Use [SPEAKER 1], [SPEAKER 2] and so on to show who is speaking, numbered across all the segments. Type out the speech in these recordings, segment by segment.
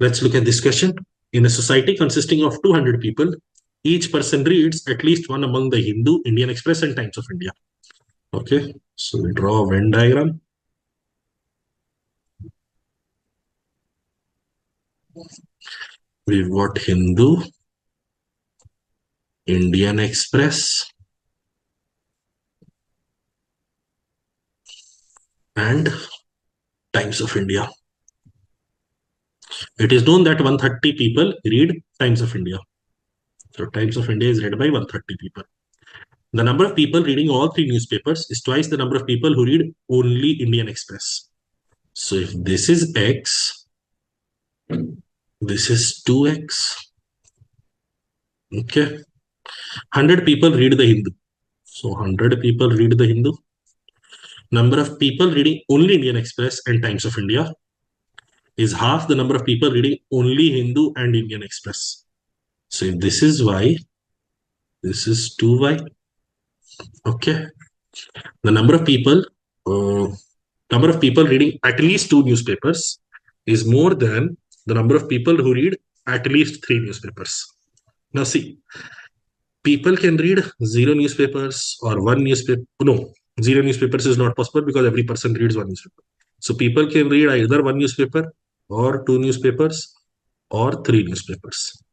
[SPEAKER 1] Let's look at this question. In a society consisting of 200 people, each person reads at least one among the Hindu, Indian Express, and Times of India. Okay, so we draw a Venn diagram. We've got Hindu, Indian Express, and Times of India. It is known that 130 people read Times of India. So Times of India is read by 130 people. The number of people reading all three newspapers is twice the number of people who read only Indian Express. So if this is X, this is 2X. Okay. 100 people read the Hindu. So 100 people read the Hindu. Number of people reading only Indian Express and Times of India is half the number of people reading only Hindu and Indian Express. So if this is Y, this is 2Y. Okay. The number of people reading at least two newspapers is more than the number of people who read at least three newspapers. Now see, people can read zero newspapers or one newspaper. No, zero newspapers is not possible because every person reads one newspaper. So people can read either one newspaper or two newspapers or three newspapers.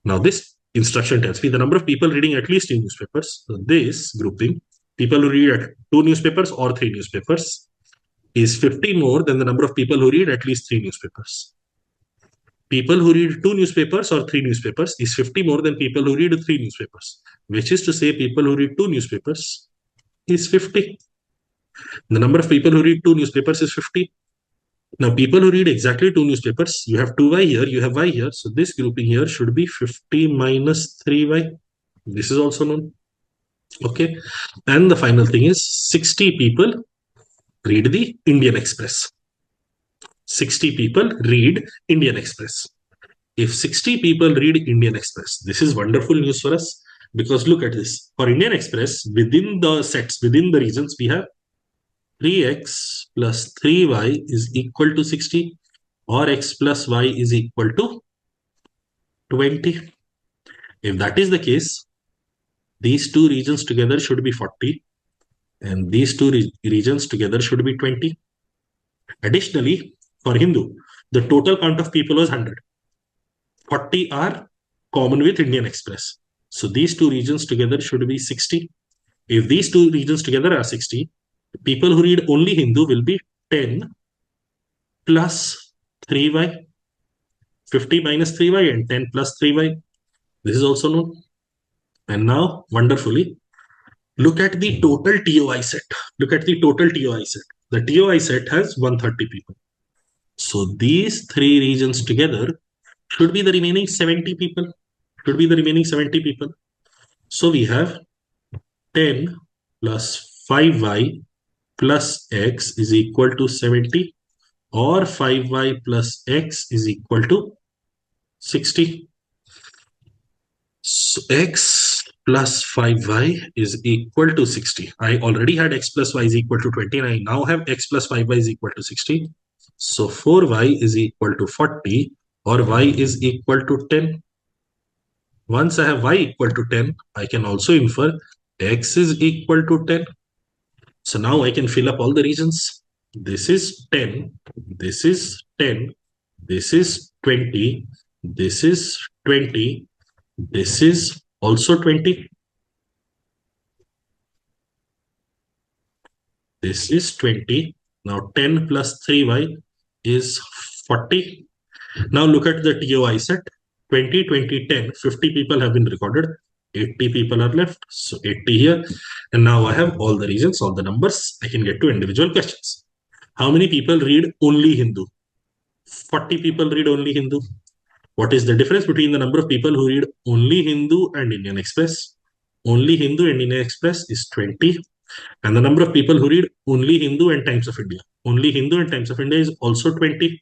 [SPEAKER 1] Now this instruction tells me the number of people reading at least two newspapers. So this grouping, people who read two newspapers or three newspapers, is 50 more than the number of people who read at least three newspapers. People who read two newspapers or three newspapers is 50 more than people who read three newspapers, which is to say people who read two newspapers is 50. The number of people who read two newspapers is 50. Now, people who read exactly two newspapers, you have 2Y here, you have Y here. So this grouping here should be 50 minus 3Y. This is also known. Okay. And the final thing is 60 people read the Indian Express. 60 people read Indian Express. If 60 people read Indian Express, this is wonderful news for us because look at this. For Indian Express, within the sets, within the regions, we have 3x plus 3y is equal to 60 or x plus y is equal to 20. If that is the case, these two regions together should be 40 and these two regions together should be 20. Additionally, for Hindu, the total count of people was 100. 40 are common with Indian Express. So these two regions together should be 60. If these two regions together are 60, people who read only Hindu will be 10 plus 3y, 50 minus 3y and 10 plus 3y. This is also known. And now, wonderfully, look at the total TOI set. Look at the total TOI set. The TOI set has 130 people. So these three regions together should be the remaining 70 people. Should be the remaining 70 people. So we have 10 plus 5y plus x is equal to 70 or 5y plus x is equal to 60. So x plus 5y is equal to 60. I already had x plus y is equal to 20 and I now have x plus 5y is equal to 60. So 4y is equal to 40 or y is equal to 10. Once I have y equal to 10, I can also infer x is equal to 10. So now I can fill up all the regions. This is 10, this is 10, this is 20, this is 20, this is also 20. This is 20. Now 10 plus 3y is 40. Now look at the TOI set. 20, 20, 10, 50 people have been recorded. 80 people are left. So 80 here. And now I have all the regions, all the numbers. I can get to individual questions. How many people read only Hindu? 40 people read only Hindu. What is the difference between the number of people who read only Hindu and Indian Express? Only Hindu and Indian Express is 20. And the number of people who read only Hindu and Times of India. Only Hindu and Times of India is also 20.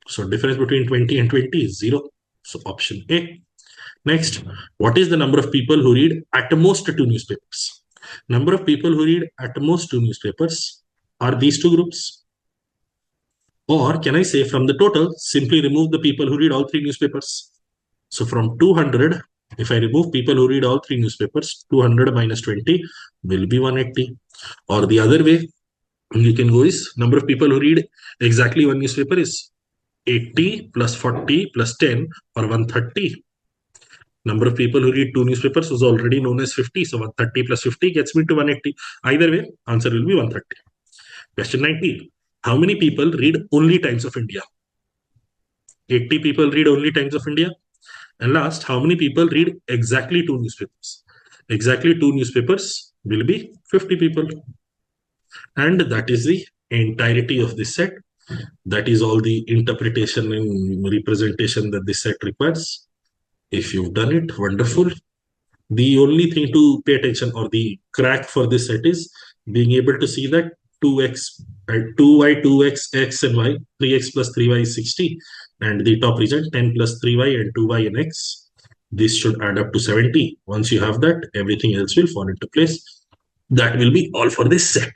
[SPEAKER 1] So difference between 20 and 20 is 0. So option A. Next, what is the number of people who read at most two newspapers? Number of people who read at most two newspapers are these two groups. Or can I say from the total, simply remove the people who read all 3 newspapers? So from 200, if I remove people who read all 3 newspapers, 200 minus 20 will be 180. Or the other way you can go is number of people who read exactly one newspaper is 80 plus 40 plus 10 or 130. Number of people who read 2 newspapers was already known as 50. So 130 plus 50 gets me to 180. Either way, answer will be 130. Question 19. How many people read only Times of India? 80 people read only Times of India. And last, how many people read exactly 2 newspapers? Exactly 2 newspapers will be 50 people. And that is the entirety of this set. That is all the interpretation and representation that this set requires. If you've done it, wonderful. The only thing to pay attention or the crack for this set is being able to see that 2x, 2y, 2x, x and y, 3x plus 3y is 60, and the top region 10 plus 3y and 2y and x. This should add up to 70. Once you have that, everything else will fall into place. That will be all for this set.